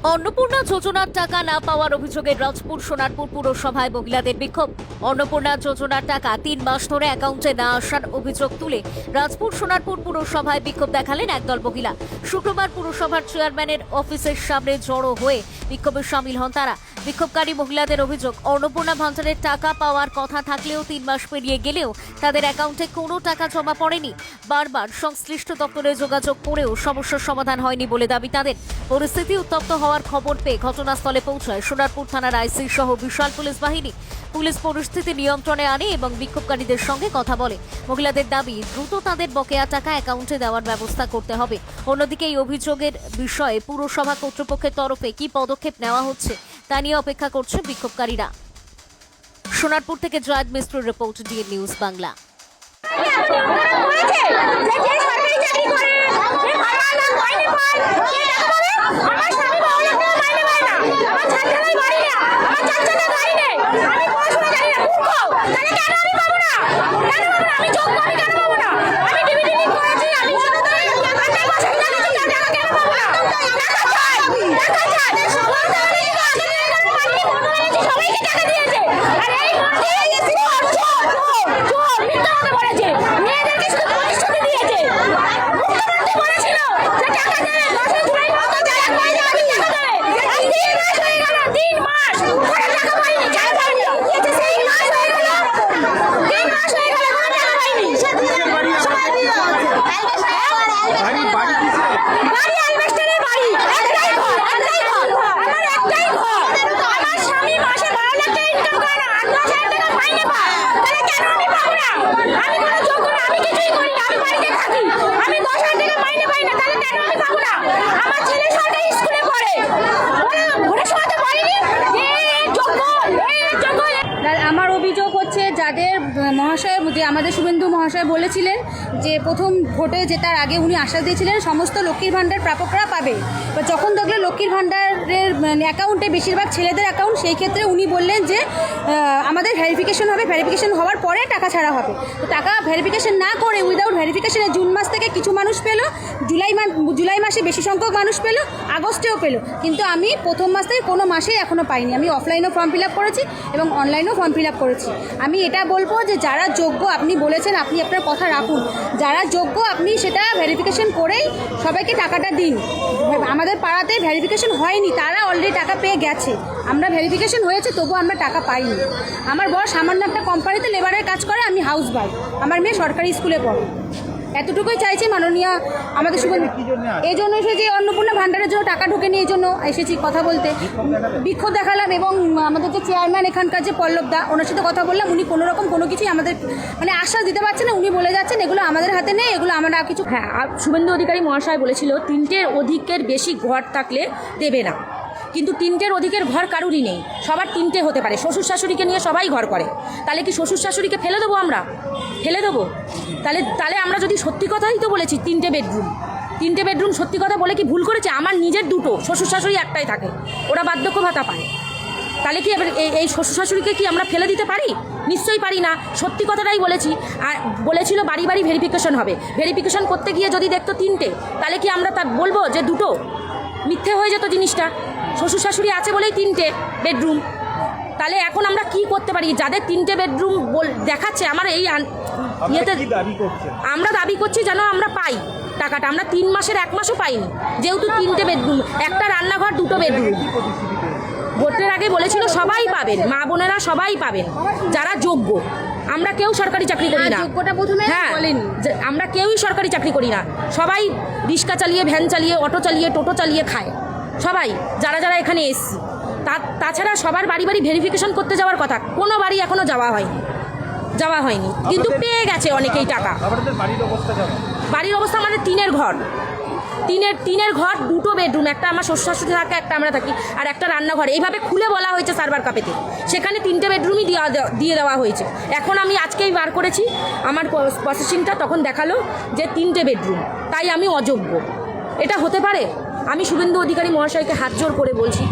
অন্নপূর্ণা যোজনার টাকা না পাওয়ার অভিযোগে রাজপুর সোনারপুর পুরসভায় মহিলাদের বিক্ষোভ। অন্নপূর্ণা যোজনার টাকা ৩ মাস ধরে অ্যাকাউন্টে না আসার অভিযোগ তুলে রাজপুর সোনারপুর পুরসভায় বিক্ষোভ দেখালেন একদল মহিলা। শুক্রবার পুরসভার চেয়ারম্যানের অফিসের সামনে জড়ো হয়ে বিক্ষোভে সামিল হন তারা। বিক্ষোভকারী মহিলাদের অভিযোগ, অন্নপূর্ণা ভান্ডারের টাকা পাওয়ার কথা থাকলেও ৩ মাস পেরিয়ে গেলেও তাদের অ্যাকাউন্টে কোনো টাকা জমা পড়েনি। বারবার সংশ্লিষ্ট দপ্তরে যোগাযোগ করেও সমস্যার সমাধান হয়নি বলে দাবি তাদের। পরিস্থিতি উত্তপ্ত হওয়ার খবর পেয়ে ঘটনাস্থলে পৌঁছায় সোনারপুর থানার আইসি সহ বিশাল পুলিশ বাহিনী। পুলিশ পরিস্থিতি নিয়ন্ত্রণে আনে এবং বিক্ষোভকারীদের সঙ্গে কথা বলে। মহিলাদের দাবি, দ্রুত তাদের বকেয়া টাকা অ্যাকাউন্টে দেওয়ার ব্যবস্থা করতে হবে। অন্যদিকে এই অভিযোগের বিষয়ে পুরসভা কর্তৃপক্ষের তরফে কি পদক্ষেপ নেওয়া হচ্ছে তা নিয়ে অপেক্ষা করছে বিক্ষোভকারীরা। সোনারপুর থেকে জয়েদ মিস্ত্রির রিপোর্ট, ডিএন নিউজ বাংলা। আমার অভিযোগ হচ্ছে, যাদের মহাশয় যে আমাদের শুভেন্দু মহাশয় বলেছিলেন যে প্রথম ভোটে জেতার আগে উনি আশ্বাস দিয়েছিলেন সমস্ত লক্ষ্মীর ভাণ্ডার প্রাপকরা পাবে। বা যখন দেখলো লক্ষ্মীর ভাণ্ডারের অ্যাকাউন্টে বেশিরভাগ ছেলেদের অ্যাকাউন্ট, সেই ক্ষেত্রে উনি বললেন যে আমাদের ভেরিফিকেশন হবে, ভেরিফিকেশন হওয়ার পরে টাকা ছাড়া হবে। তো টাকা ভেরিফিকেশন না করে উইদাউট ভেরিফিকেশনে জুন মাস থেকে কিছু মানুষ পেলো, জুলাই মাসে বেশি সংখ্যক মানুষ পেলো, আগস্টেও পেলো, কিন্তু আমি প্রথম মাস থেকে কোনো মাসেই এখনও পাইনি। আমি অফলাইনেও ফর্ম ফিল আপ করেছি এবং অনলাইনেও ফর্ম ফিল আপ করেছি। আমি এটা বলবো যে যারা যোগ্য, আপনি বলেছেন, আপনি আপনার কথা রাখুন, যারা যোগ্য আপনি সেটা ভেরিফিকেশন করেই সবাইকে টাকাটা দিন। আমাদের পাড়াতে ভেরিফিকেশন হয়নি, তারা অলরেডি টাকা পেয়ে গেছে। আমরা ভেরিফিকেশন হয়েছে তবুও আমরা টাকা পাইনি। আমার বর সামান্য একটা কোম্পানিতে লেবারের কাজ করে, আমি হাউস ওয়াইফ, আমার মেয়ে সরকারি স্কুলে পড়ে। এতটুকুই চাইছি মাননীয় আমাদের শুভেন্দু, এই জন্য এসেছি অন্নপূর্ণা ভাণ্ডারের জন্য টাকা ঢোকেনি, এই জন্য এসেছি কথা বলতে। বিক্ষোভ দেখালাম এবং আমাদের যে চেয়ারম্যান এখানকার যে পল্লব দা, ওনার সাথে কথা বললাম। উনি কোনো রকম কোনো কিছুই আমাদের আশ্বাস দিতে পারছেন না। উনি বলে যাচ্ছেন এগুলো আমাদের হাতে নেই, এগুলো আমরা কিছু। হ্যাঁ, শুভেন্দু অধিকারী মহাশয় বলেছিল 3টের অধিকের বেশি ঘর থাকলে দেবে না, কিন্তু 3টের অধিকের ঘর কারুরই নেই। সবার 3টে হতে পারে। শ্বশুর শাশুড়িকে নিয়ে সবাই ঘর করে, তাহলে কি শ্বশুর শাশুড়িকে ফেলে দেবো? আমরা ফেলে দেবো? তাহলে আমরা যদি সত্যি কথাই তো বলেছি 3টে বেডরুম সত্যি কথা বলে কি ভুল করেছে? আমার নিজের 2টো, শ্বশুর শাশুড়ি একটাই থাকে, ওরা বার্ধক্য ভাতা পায়। তাহলে কি এবার এই শ্বশুর শাশুড়িকে কি আমরা ফেলে দিতে পারি? নিশ্চয়ই পারি না। সত্যি কথাটাই বলেছি। আর বলেছিল বাড়ি বাড়ি ভেরিফিকেশন হবে, ভেরিফিকেশন করতে গিয়ে যদি দেখতো 3টে, তাহলে কি আমরা তা বলবো যে 2টো? মিথ্যে হয়ে যেত জিনিসটা। শ্বশুর শাশুড়ি আছে বলেই 3টে বেডরুম। তাহলে এখন আমরা কি করতে পারি? যাদের 3টে বেডরুম দেখাচ্ছে, আমার এই ইয়েতে আমরা দাবি করছি যেন আমরা পাই টাকাটা। আমরা 3 মাসের 1 মাসও পাইনি, যেহেতু 3টে বেডরুম, একটা রান্নাঘর, 2টো বেডরুম। ভোটের আগে বলেছিল সবাই পাবেন, মা বোনেরা সবাই পাবেন যারা যোগ্য। আমরা কেউ সরকারি চাকরি করি না। হ্যাঁ, আমরা কেউই সরকারি চাকরি করি না। সবাই রিক্সা চালিয়ে, ভ্যান চালিয়ে, অটো চালিয়ে, টোটো চালিয়ে খায় সবাই, যারা যারা এখানে এসছি। তাছাড়া সবার বাড়ি বাড়ি ভেরিফিকেশন করতে যাওয়ার কথা, কোনো বাড়ি এখনও যাওয়া হয়নি, কিন্তু পেয়ে গেছে অনেকেই টাকা। বাড়ির অবস্থা আমাদের টিনের ঘর, 2টো বেডরুম, একটা আমার শ্বশুর শাশুড়ি থাকে, একটা আমরা থাকি, আর একটা রান্নাঘর। এইভাবে খুলে বলা হয়েছে সার্ভার কাপেতে, সেখানে 3টে বেডরুমই দিয়ে দেওয়া হয়েছে। এখন আমি আজকেই বার করেছি আমার প্রসেসিংটা, তখন দেখালো যে 3টে বেডরুম, তাই আমি অযোগ্য। এটা হতে পারে? আমি শুভেন্দু অধিকারী মহাশয়কে হাত জোর করে বলছি,